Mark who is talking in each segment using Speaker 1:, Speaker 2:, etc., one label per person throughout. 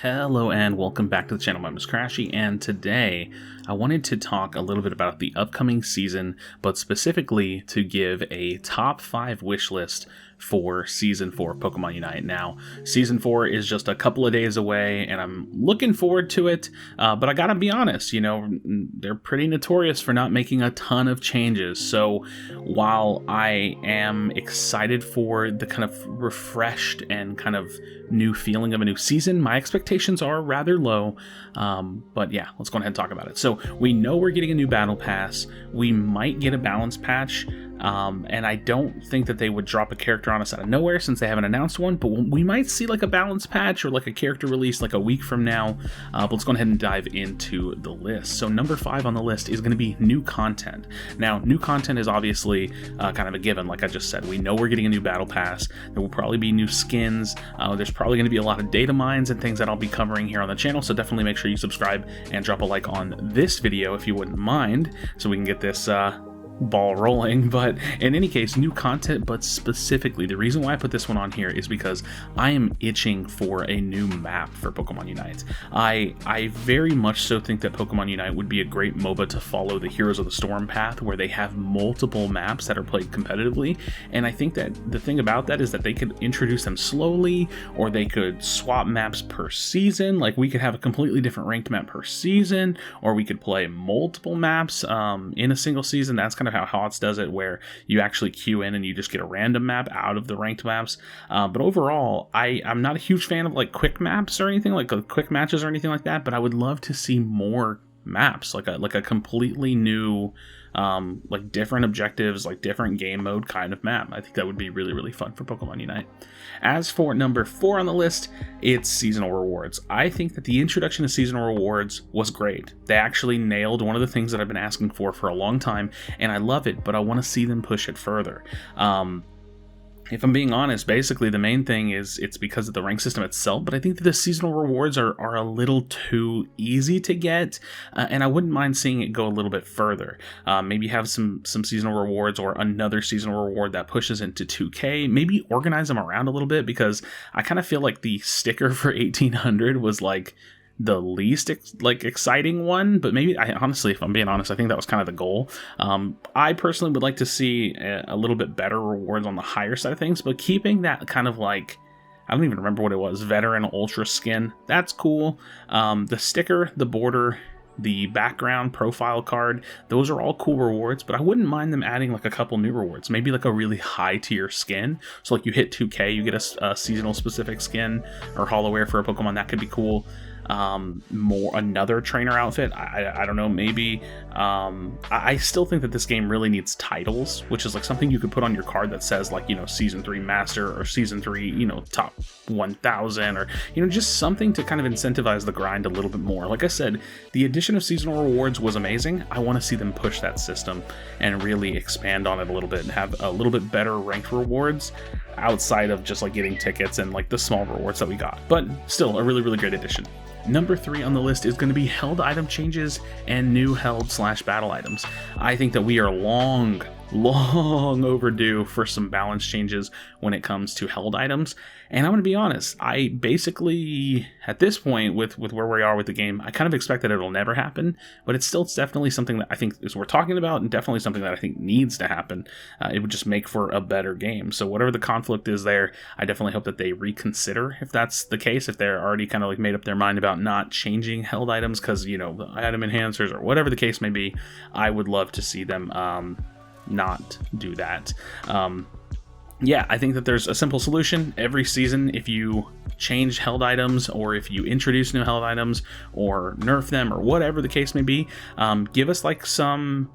Speaker 1: Hello and welcome back to the channel. My name is Crashy, and today I wanted to talk a little bit about the upcoming season, but specifically to give a top 5 wish list for Season 4 of Pokemon Unite. Now, Season 4 is just a couple of days away, and I'm looking forward to it, but I gotta be honest, they're pretty notorious for not making a ton of changes, so while I am excited for the kind of refreshed and kind of new feeling of a new season, my expectations are rather low, but yeah, let's go ahead and talk about it. So we know we're getting a new battle pass, we might get a balance patch, and I don't think that they would drop a character on us out of nowhere since they haven't announced one, but we might see like a balance patch or like a character release like a week from now. But let's go ahead and dive into the list. So number 5 on the list is going to be new content. Now, new content is obviously kind of a given, like I just said. We know we're getting a new battle pass. There will probably be new skins. There's probably going to be a lot of data mines and things that I'll be covering here on the channel, so definitely make sure you subscribe and drop a like on this video if you wouldn't mind, so we can get this ball rolling. But in any case, new content, but specifically the reason why I put this one on here is because I am itching for a new map for Pokemon Unite. I very much so think that Pokemon Unite would be a great MOBA to follow the Heroes of the Storm path, where they have multiple maps that are played competitively, and I think that the thing about that is that they could introduce them slowly, or they could swap maps per season. Like, we could have a completely different ranked map per season, or we could play multiple maps in a single season. That's kind of how HOTS does it, where you actually queue in and you just get a random map out of the ranked maps. But overall, I'm not a huge fan of like quick maps or anything, like quick matches or anything like that, but I would love to see more maps, like a completely new like different objectives, like different game mode kind of map. I think that would be really, really fun for Pokemon Unite. As for number 4 on the list, it's seasonal rewards. I think that the introduction of seasonal rewards was great. They actually nailed one of the things that I've been asking for a long time, and I love it, but I want to see them push it further. If I'm being honest, basically the main thing is it's because of the rank system itself, but I think that the seasonal rewards are a little too easy to get, and I wouldn't mind seeing it go a little bit further. Maybe have some seasonal rewards or another seasonal reward that pushes into 2K. Maybe organize them around a little bit, because I kind of feel like the sticker for 1800 was like the least exciting one, but maybe honestly, if I'm being honest, I think that was kind of the goal. I personally would like to see a little bit better rewards on the higher side of things, but keeping that kind of like, I don't even remember what it was, veteran ultra skin, that's cool. The sticker, the border, the background profile card, those are all cool rewards, but I wouldn't mind them adding like a couple new rewards, maybe like a really high tier skin. So like you hit 2K, you get a seasonal specific skin or hollow for a Pokemon. That could be cool. Another trainer outfit, I don't know, maybe. I still think that this game really needs titles, which is like something you could put on your card that says like, season 3 master, or season 3, top 1000, or just something to kind of incentivize the grind a little bit more. Like I said, the addition of seasonal rewards was amazing. I want to see them push that system and really expand on it a little bit and have a little bit better ranked rewards outside of just like getting tickets and like the small rewards that we got. But still a really, really great addition. Number 3 on the list is going to be held item changes and new held/battle items. I think that we are long overdue for some balance changes when it comes to held items, and I'm going to be honest, I basically, at this point with where we are with the game, I kind of expect that it'll never happen, but it's definitely something that I think is worth talking about, and definitely something that I think needs to happen. It would just make for a better game. So whatever the conflict is there, I definitely hope that they reconsider if that's the case, if they're already kind of like made up their mind about not changing held items because, the item enhancers or whatever the case may be. I would love to see them not do that. Yeah, I think that there's a simple solution. Every season, if you change held items, or if you introduce new held items, or nerf them, or whatever the case may be, give us like some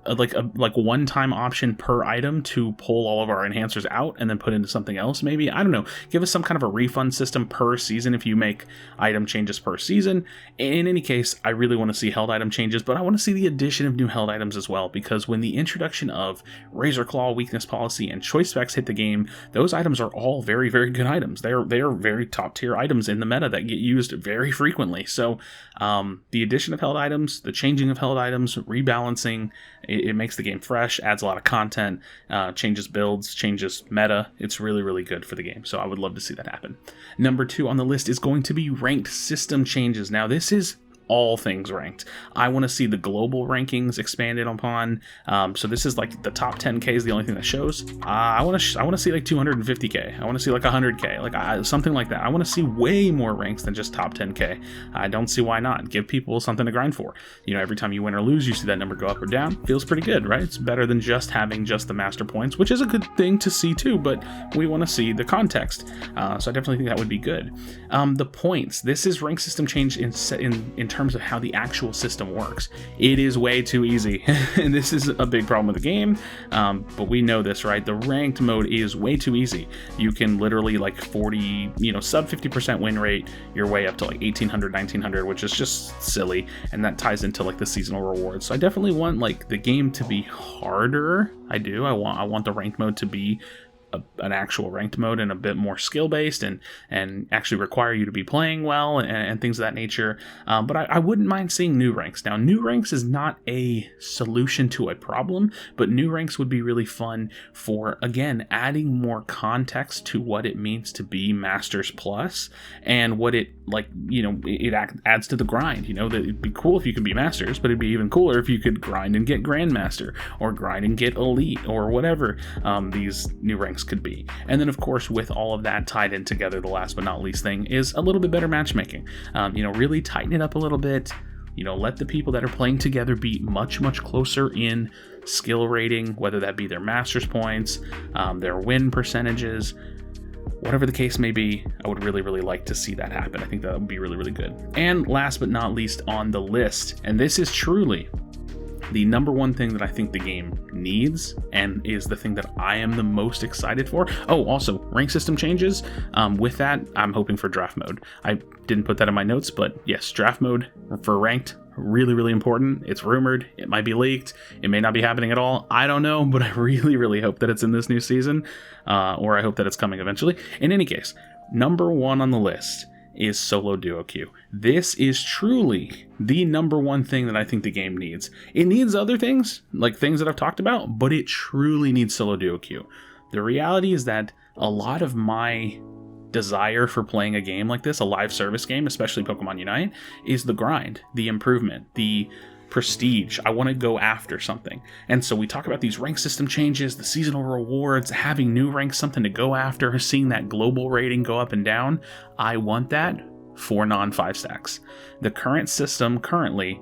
Speaker 1: like one-time option per item to pull all of our enhancers out and then put into something else. Maybe, I don't know, give us some kind of a refund system per season if you make item changes per season. In any case, I really want to see held item changes, but I want to see the addition of new held items as well, because when the introduction of Razor Claw, Weakness Policy, and Choice Specs hit the game, those items are all very, very good items. They are very top tier items in the meta that get used very frequently. So the addition of held items, the changing of held items, rebalancing, It makes the game fresh, adds a lot of content, changes builds, changes meta. It's really, really good for the game. So I would love to see that happen. Number 2 on the list is going to be ranked system changes. Now, this is all things ranked. I want to see the global rankings expanded upon. So this is like the top 10K is the only thing that shows. I want to see like 250K. I want to see like 100K, like something like that. I want to see way more ranks than just top 10K. I don't see why not. Give people something to grind for. You know, every time you win or lose, you see that number go up or down. Feels pretty good, right? It's better than just having just the master points, which is a good thing to see too, but we want to see the context. So I definitely think that would be good. The points. This is rank system change in terms of how the actual system works. It is way too easy, and this is a big problem with the game, but we know this, right? The ranked mode is way too easy. You can literally like 40, sub 50% win rate your way up to like 1800, 1900, which is just silly, and that ties into like the seasonal rewards. So I definitely want like the game to be harder. I want the ranked mode to be an actual ranked mode and a bit more skill based and actually require you to be playing well and things of that nature. But I wouldn't mind seeing new ranks. Now, new ranks is not a solution to a problem, but new ranks would be really fun for, again, adding more context to what it means to be Masters Plus and what it adds to the grind. That it'd be cool if you could be Masters, but it'd be even cooler if you could grind and get Grandmaster or grind and get Elite or whatever these new ranks could be. And then, of course, with all of that tied in together, the last but not least thing is a little bit better matchmaking. Really tighten it up a little bit. Let the people that are playing together be much, much closer in skill rating, whether that be their Masters points, their win percentages, whatever the case may be. I would really, really like to see that happen. I think that would be really, really good. And last but not least on the list, and this is truly the number one thing that I think the game needs and is the thing that I am the most excited for. Oh, also, rank system changes. With that, I'm hoping for draft mode. I didn't put that in my notes, but yes, draft mode for ranked, really, really important. It's rumored. It might be leaked. It may not be happening at all. I don't know, but I really, really hope that it's in this new season, or I hope that it's coming eventually. In any case, number 1 on the list is solo duo queue. This is truly the number one thing that I think the game needs. It needs other things, like things that I've talked about, but it truly needs solo duo queue. The reality is that a lot of my desire for playing a game like this, a live service game, especially Pokemon Unite, is the grind, the improvement, the prestige. I want to go after something. And so we talk about these rank system changes, the seasonal rewards, having new ranks, something to go after, seeing that global rating go up and down. I want that for non-5 stacks. The current system currently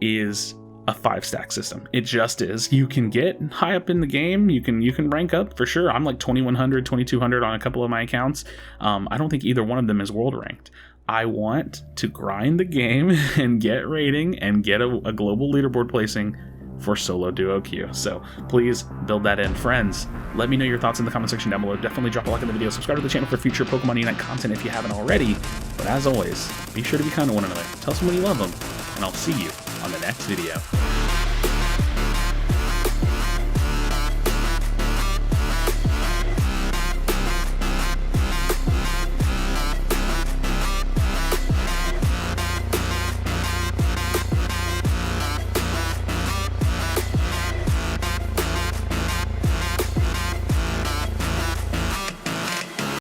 Speaker 1: is a 5-stack system. It just is. You can get high up in the game. You can rank up for sure. I'm like 2100, 2200 on a couple of my accounts. I don't think either one of them is world ranked. I want to grind the game and get rating and get a global leaderboard placing for solo duo queue. So please build that in. Friends, let me know your thoughts in the comment section down below. Definitely drop a like on the video. Subscribe to the channel for future Pokemon Unite content if you haven't already. But as always, be sure to be kind to one another. Tell someone you love them. And I'll see you on the next video.